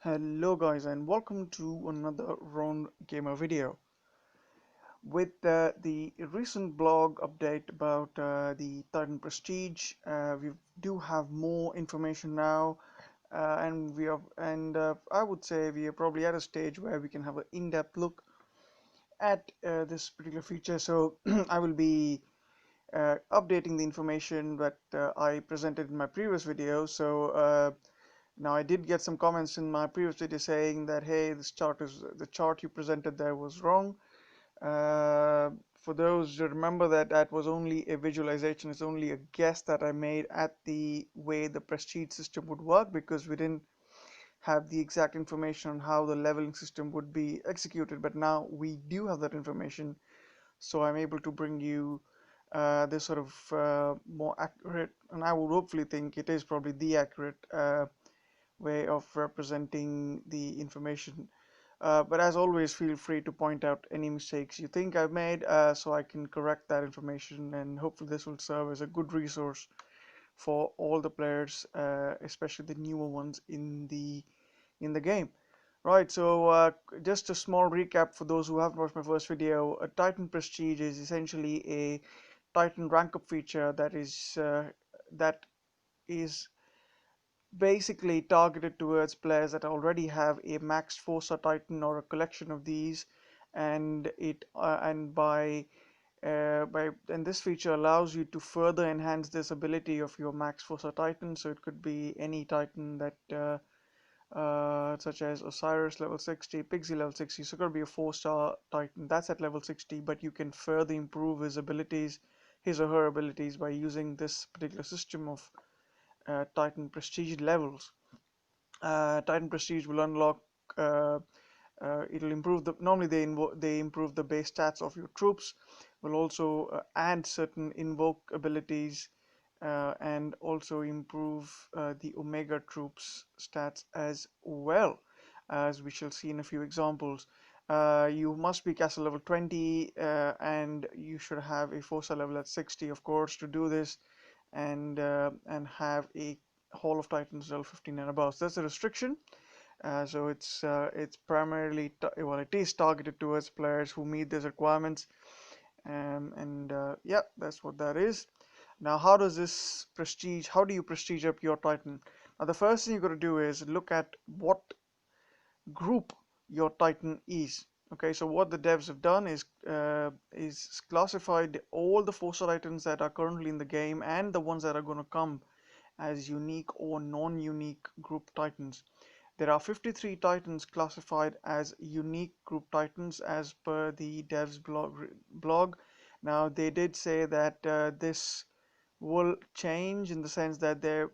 Hello guys and welcome to another Ron Gamer video. With the recent blog update about the Titan Prestige, we do have more information now, and I would say we are probably at a stage where we can have an in-depth look at this particular feature. So I will be updating the information that I presented in my previous video. Now I did get some comments in my previous video saying that hey, the chart you presented there was wrong. For those who remember that was only a visualization, it's only a guess that I made at the way the Prestige system would work, because we didn't have the exact information on how the leveling system would be executed. But now we do have that information, so I'm able to bring you this sort of more accurate, and I would hopefully think it is probably the accurate way of representing the information. But as always, feel free to point out any mistakes you think I've made, so I can correct that information, and hopefully this will serve as a good resource for all the players, especially the newer ones in the game. Right, so just a small recap for those who haven't watched my first video. A Titan Prestige is essentially a Titan rank up feature that is basically targeted towards players that already have a maxed 4-star Titan or a collection of these, and it by and this feature allows you to further enhance this ability of your max 4-star Titan. So it could be any Titan that such as Osiris level 60, Pixie level 60. So it could be a 4-star Titan that's at level 60, but you can further improve his or her abilities by using this particular system of Titan Prestige levels. Titan Prestige will unlock. It'll improve the. Normally, they improve the base stats of your troops. Will also add certain invoke abilities, and also improve the Omega troops stats as well, as we shall see in a few examples. You must be castle level 20, and you should have a 4-star level at 60, of course, to do this, and have a Hall of Titans level 15 and above. So that's a restriction. So it's primarily well, it is targeted towards players who meet these requirements, and yeah, that's what that is. Now, how does this prestige? How do you prestige up your Titan? Now, the first thing you got to do is look at what group your Titan is. Okay, so what the devs have done is classified all the 4-star Titans that are currently in the game and the ones that are going to come as unique or non-unique group Titans. There are 53 Titans classified as unique group Titans as per the devs blog. Now they did say that this will change in the sense that there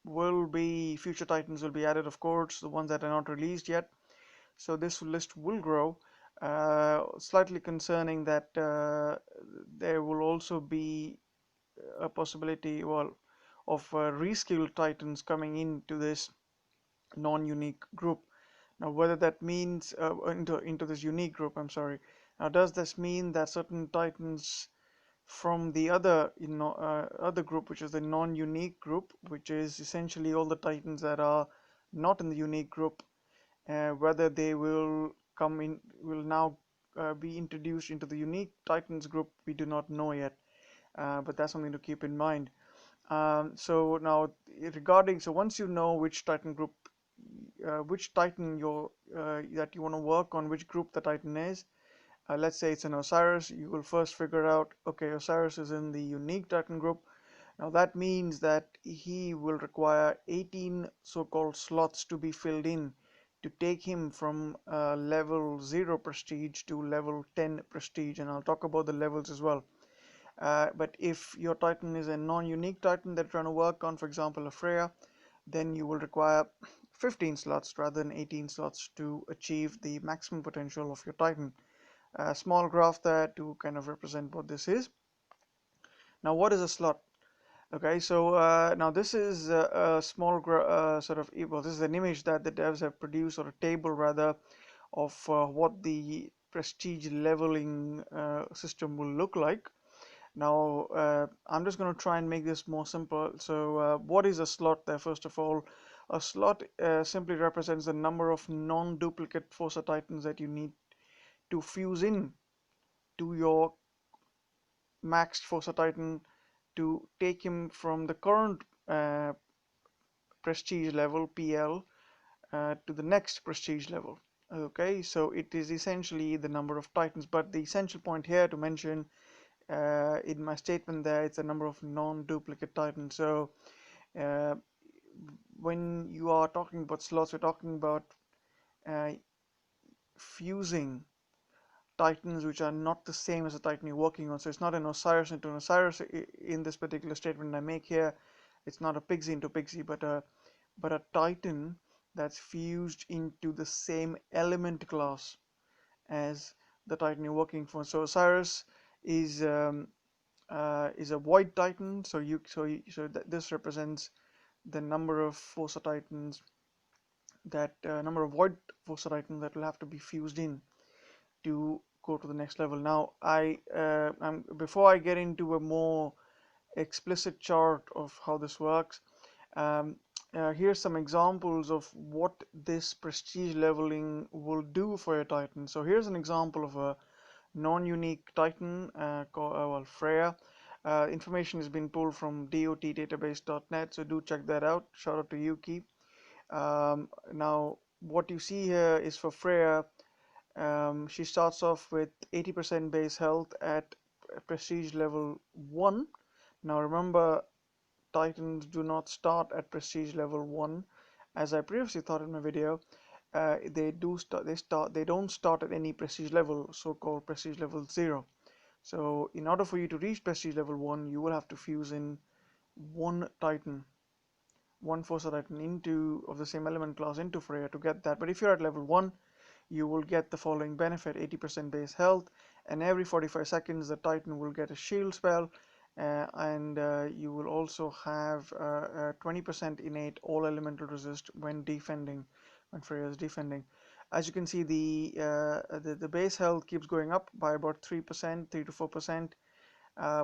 will be future Titans will be added, of course, the ones that are not released yet. So this list will grow. Slightly concerning that there will also be a possibility, well, of reskilled Titans coming into this non-unique group. Now, whether that means into this unique group, I'm sorry. Now, does this mean that certain Titans from the other group, which is the non-unique group, which is essentially all the Titans that are not in the unique group, whether they will now be introduced into the unique Titans group, we do not know yet, but that's something to keep in mind. So now so once you know which Titan group, which Titan that you want to work on, which group the Titan is. Let's say it's an Osiris. You will first figure out, okay, Osiris is in the unique Titan group. Now that means that he will require 18 so-called slots to be filled in to take him from level 0 prestige to level 10 prestige, and I'll talk about the levels as well. But if your Titan is a non-unique Titan that you're trying to work on, for example, a Freya, then you will require 15 slots rather than 18 slots to achieve the maximum potential of your Titan. A small graph there to kind of represent what this is. Now, what is a slot? Okay, so now this is a small sort of well, this is an image that the devs have produced, or a table rather, of what the prestige leveling system will look like. Now, I'm just going to try and make this more simple. So, what is a slot there? First of all, A slot simply represents the number of non-duplicate Fossa Titans that you need to fuse in to your maxed Fossa Titan to take him from the current prestige level PL to the next prestige level. Okay, so it is essentially the number of Titans, but the essential point here to mention in my statement there, it's a number of non-duplicate Titans. So uh, when you are talking about slots, we're talking about uh, fusing Titans which are not the same as the Titan you're working on. So it's not an Osiris into an Osiris in this particular statement I make here. It's not a Pixie into Pixie, but a Titan that's fused into the same element class as the Titan you're working for. So Osiris is a void Titan. So this represents the number of Fossa Titans number of void Fossa Titans that will have to be fused in to go to the next level. Now, before I get into a more explicit chart of how this works, um, here's some examples of what this prestige leveling will do for your Titan. So here's an example of a non-unique Titan called Freya. Information has been pulled from dotdatabase.net, so do check that out. Shout out to Yuki. Now, what you see here is for Freya. She starts off with 80% base health at prestige level 1. Now remember, Titans do not start at prestige level 1, as I previously thought in my video. They don't start at any prestige level, so-called prestige level 0. So in order for you to reach prestige level 1, you will have to fuse in one Titan, one Fossa Titan of the same element class into Freya to get that. But if you're at level 1, you will get the following benefit: 80% base health, and every 45 seconds the Titan will get a shield spell, and you will also have 20% innate all elemental resist when defending, when Freya is defending. As you can see, the base health keeps going up by about 3%, 3 to 4%,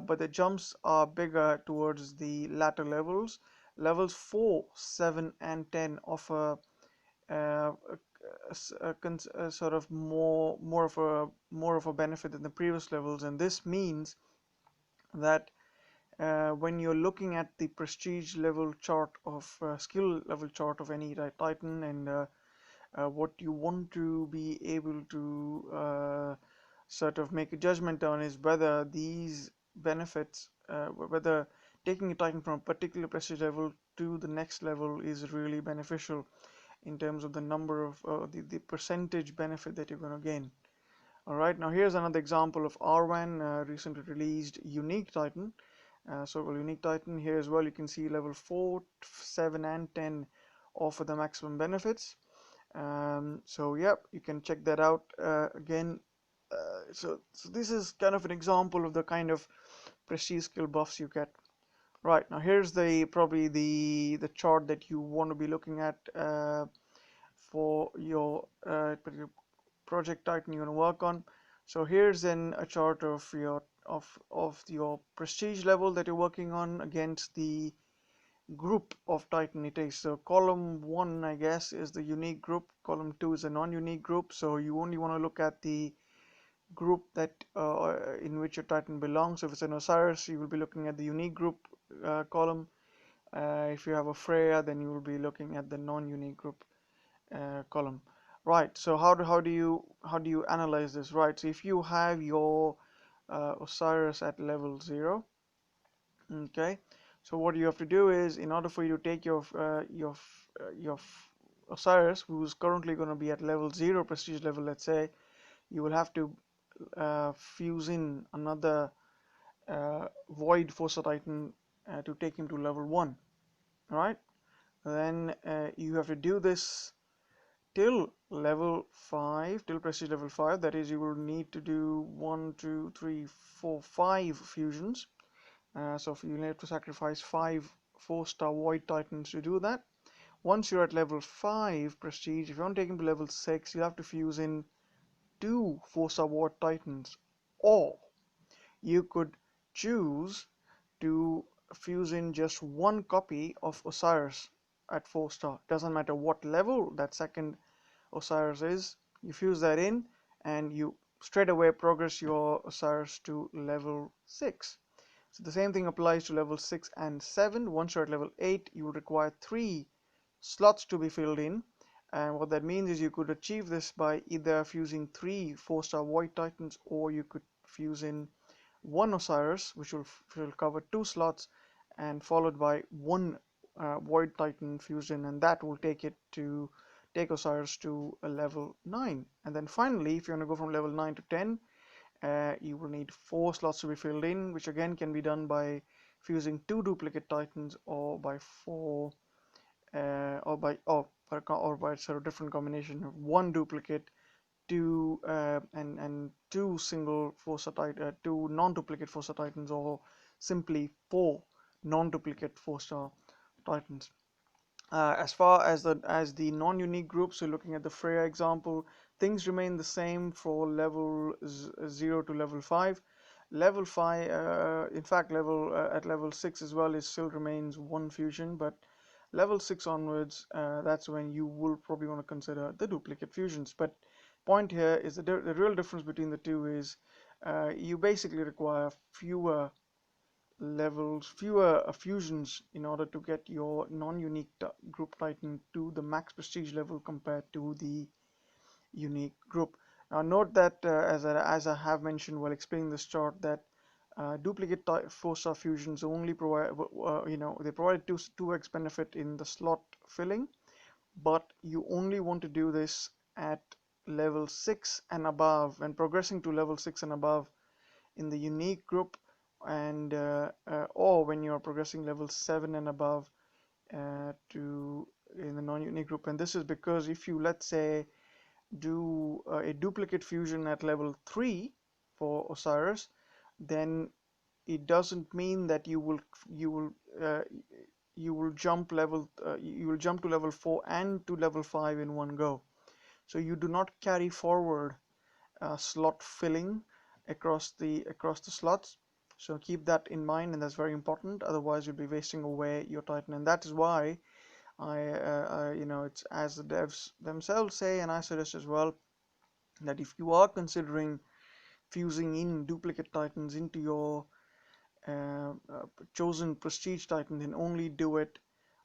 but the jumps are bigger towards the latter levels. Levels 4, 7, and 10 offer uh, sort of more of a benefit than the previous levels, and this means that when you're looking at the prestige level chart of skill level chart of any Titan, and what you want to be able to sort of make a judgment on is whether these benefits, whether taking a Titan from a particular prestige level to the next level is really beneficial in terms of the number of the percentage benefit that you're going to gain. Alright, now here's another example of Arwen, recently released Unique Titan. Unique Titan here as well, you can see level 4, 7, and 10 offer the maximum benefits. So yeah, you can check that out again. So this is kind of an example of the kind of prestige skill buffs you get. Right, now here's probably the chart that you want to be looking at for your particular project Titan you want to work on. So here's then a chart of your prestige level that you're working on against the group of Titan it is. So column 1, I guess, is the unique group. Column 2 is a non-unique group. So you only want to look at the group that in which your Titan belongs. So if it's an Osiris, you will be looking at the unique group column. If you have a Freya, then you will be looking at the non-unique group column. Right. So how do you analyze this? Right. So if you have your Osiris at level 0, okay. So what you have to do is, in order for you to take your Osiris, who's currently going to be at level 0 prestige level, let's say, you will have to fuse in another void Fossa Titan to take him to level 1. Right. Then you have to do this till level 5, till prestige level 5. That is, you will need to do 1, 2, 3, 4, 5 fusions. So you need to sacrifice 5 4-star void titans to do that. Once you're at level 5 prestige, if you want to take him to level 6, you have to fuse in 2 4-star void titans, or you could choose to fuse in just one copy of Osiris at 4-star. Doesn't matter what level that second Osiris is, you fuse that in and you straight away progress your Osiris to level 6. So the same thing applies to level 6 and 7. Once you're at level 8, you would require 3 slots to be filled in. And what that means is you could achieve this by either fusing 3 4-star Void Titans, or you could fuse in 1 Osiris, which will cover 2 slots, and followed by 1 Void Titan fusion, and that will take Osiris to a level 9. And then finally, if you want to go from level 9 to 10, you will need 4 slots to be filled in, which again can be done by fusing 2 duplicate Titans, or by 4 or by sort of different combination of 1 duplicate, 2 and 2 single 4-star Titan, 2 non-duplicate 4-star Titans, or simply 4 non-duplicate 4-star Titans. As far as the non-unique groups, so looking at the Freya example, things remain the same for level 0 to level 5. Level 5, in fact, at level 6 as well, it still remains 1 fusion, but level 6 onwards, that's when you will probably want to consider the duplicate fusions. But point here is the real difference between the two is you basically require fewer fusions in order to get your non-unique group Titan to the max prestige level compared to the unique group. Now note that as I have mentioned while explaining this chart, that duplicate 4-star fusions only provide they provide 2x benefit in the slot filling, but you only want to do this at level 6 and above. When progressing to level 6 and above in the unique group, and or when you are progressing level 7 and above to in the non-unique group. And this is because if you, let's say, do a duplicate fusion at level 3 for Osiris, then it doesn't mean that you will jump to level 4 and to level 5 in one go. So you do not carry forward slot filling across the slots. So keep that in mind, and that's very important. Otherwise, you'll be wasting away your Titan, and that is why it's as the devs themselves say, and I suggest as well, that if you are considering fusing in duplicate Titans into your chosen prestige Titan, then only do it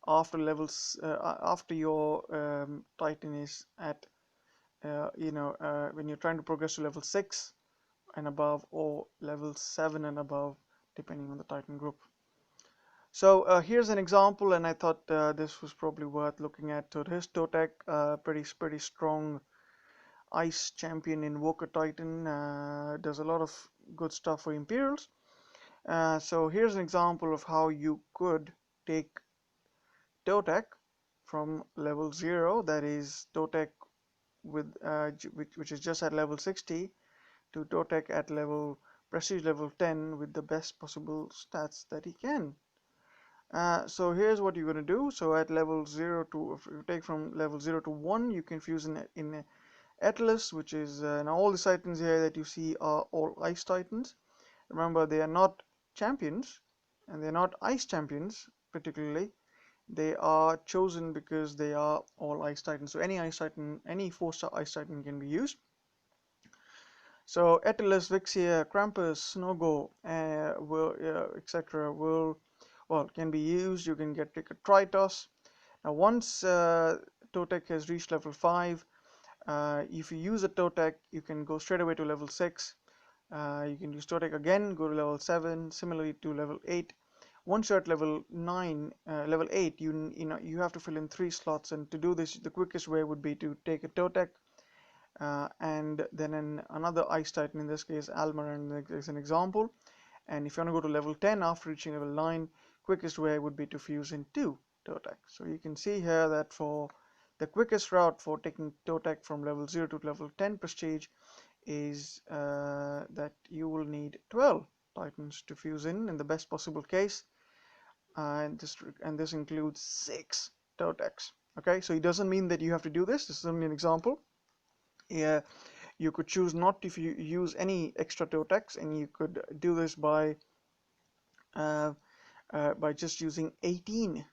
after after your Titan is at when you're trying to progress to level 6 and above, or level 7 and above, depending on the Titan group. So here's an example, and I thought this was probably worth looking at. So here's Totek, pretty strong ice champion Invoker Titan, does a lot of good stuff for Imperials. So here's an example of how you could take Totek from level 0, that is Totek with which is just at level 60, to Totek at prestige level 10 with the best possible stats that he can. So here's what you're going to do. So at level 0 to, if you take from level 0 to 1, you can fuse in Atlas, which is now all the Titans here that you see are all Ice Titans. Remember, they are not champions, and they're not Ice champions particularly. They are chosen because they are all Ice Titans. So any Ice Titan, any 4-star Ice Titan can be used. So Atlas, Vixia, Krampus, Snogo, etc. can be used. You can take a Tritos. Now once Totek has reached level 5, if you use a Totek, you can go straight away to level 6. You can use Totek again, go to level 7, similarly to level 8. Once you're at level 8, you have to fill in 3 slots, and to do this, the quickest way would be to take a Totek and then another Ice Titan, in this case Almaran is an example. And if you want to go to level 10 after reaching level 9, quickest way would be to fuse in 2 Totek. So you can see here that for the quickest route for taking Totek from level 0 to level 10 prestige is that you will need 12 Titans to fuse in the best possible case, and this includes 6 Toteks. Okay, so it doesn't mean that you have to do this. This is only an example. Yeah, you could choose not to use any extra Toteks, and you could do this by just using 18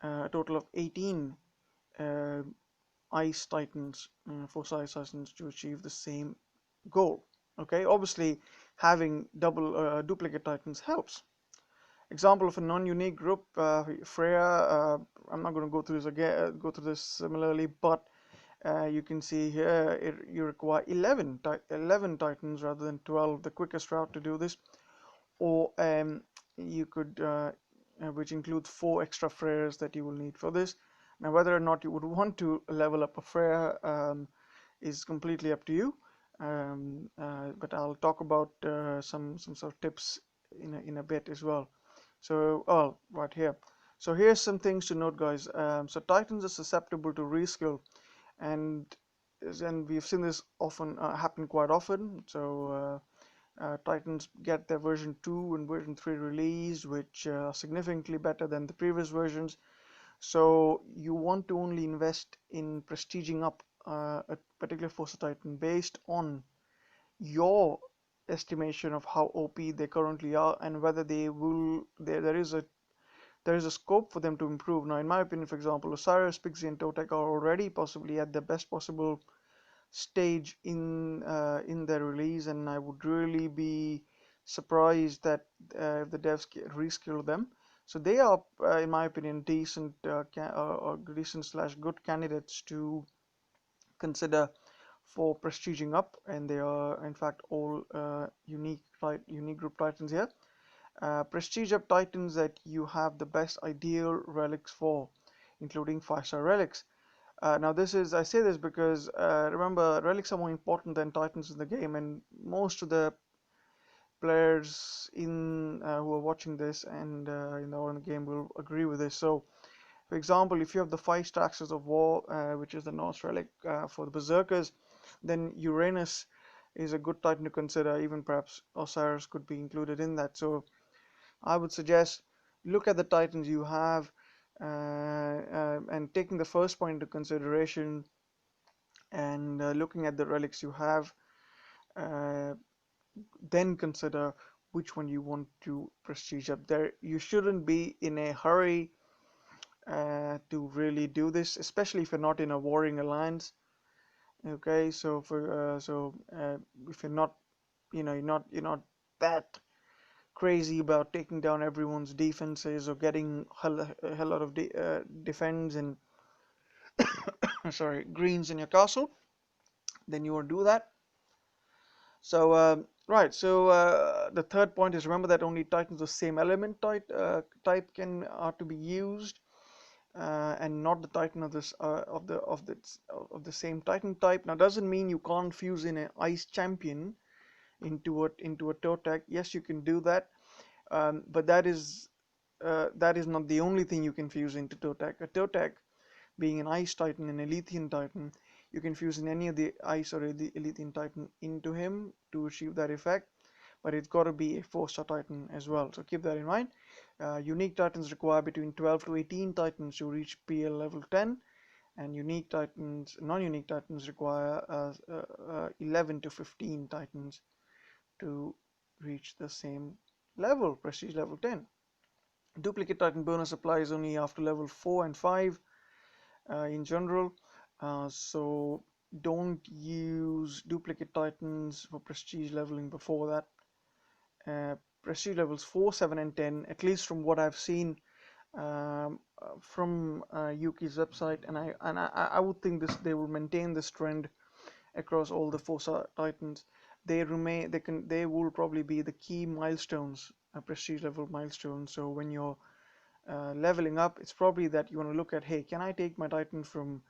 a total of 18 ice titans, Forza Ice Titans, to achieve the same goal. Okay, obviously having duplicate titans helps. Example of a non-unique group, Freya. I'm not going to go through this again, go through this similarly, but you can see here you require 11 titans rather than 12. The quickest route to do this, or you could, which includes 4 extra Freyas that you will need for this. Now, whether or not you would want to level up a Freya is completely up to you. But I'll talk about some sort of tips in a bit as well. So, oh, right here. So here's some things to note, guys. So Titans are susceptible to reskill, and we've seen this often happen quite often. So Titans get their version 2 and version 3 released, which are significantly better than the previous versions. So you want to only invest in prestiging up a particular Forza Titan based on your estimation of how OP they currently are and whether they will there is a scope for them to improve. Now, in my opinion, for example, Osiris, Pixie, and Totek are already possibly at the best possible stage in their release, and I would really be surprised that if the devs reskill them. So they are, in my opinion, decent or decent slash good candidates to consider for prestiging up, and they are in fact all unique group titans here. Prestige up titans that you have the best ideal relics for, including 5-star relics. Now I say this because remember, relics are more important than titans in the game, and most of the players who are watching this and in the game will agree with this. So, for example, if you have the 5-star Axis of War, which is the Norse relic for the Berserkers, then Uranus is a good titan to consider. Even perhaps Osiris could be included in that. So I would suggest look at the titans you have, and taking the first point into consideration, and looking at the relics you have, uh, then consider which one you want to prestige up. There, you shouldn't be in a hurry to really do this, especially if you're not in a warring alliance. Okay, so if you're not, you're not that crazy about taking down everyone's defenses or getting a hell lot of defense and sorry, greens in your castle, then you won't do that. So right, so the third point is, remember that only titans of same element type are to be used, and not the titan of this of the same titan type. Now, doesn't mean you can't fuse in an ice champion into a Totek. Yes, you can do that, but that is not the only thing you can fuse into Totek. A Totek, being an Ice Titan and Eleuthian Titan, you can fuse in any of the Ice or the Eleuthian Titan into him to achieve that effect, but it's got to be a 4-star Titan as well, so keep that in mind. Unique Titans require between 12 to 18 Titans to reach PL level 10, and non-unique Titans require 11 to 15 Titans to reach the same level, Prestige level 10. Duplicate Titan bonus applies only after level 4 and 5 in general, so don't use duplicate Titans for prestige leveling before that. Prestige levels 4, 7, and 10, at least from what I've seen from Yuki's website, and I would think they will maintain this trend across all the Forza Titans. They will probably be the key milestones, prestige level milestones. So when you're leveling up, it's probably that you want to look at, hey, can I take my Titan from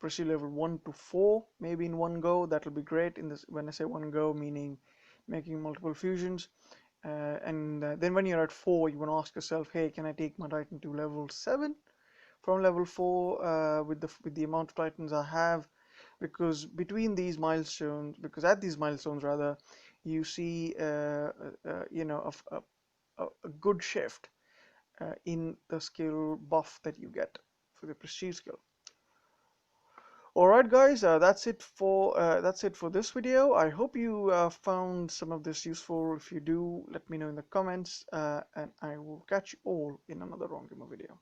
prestige level 1 to 4 maybe in one go? That'll be great. When I say one go, meaning making multiple fusions. And then when you're at 4, you want to ask yourself, hey, can I take my Titan to level 7 from level 4 with the amount of Titans I have? Because at these milestones rather, you see a good shift in the skill buff that you get for the prestige skill. Alright guys, that's it for this video. I hope you found some of this useful. If you do, let me know in the comments, and I will catch you all in another Wrong Gamer video.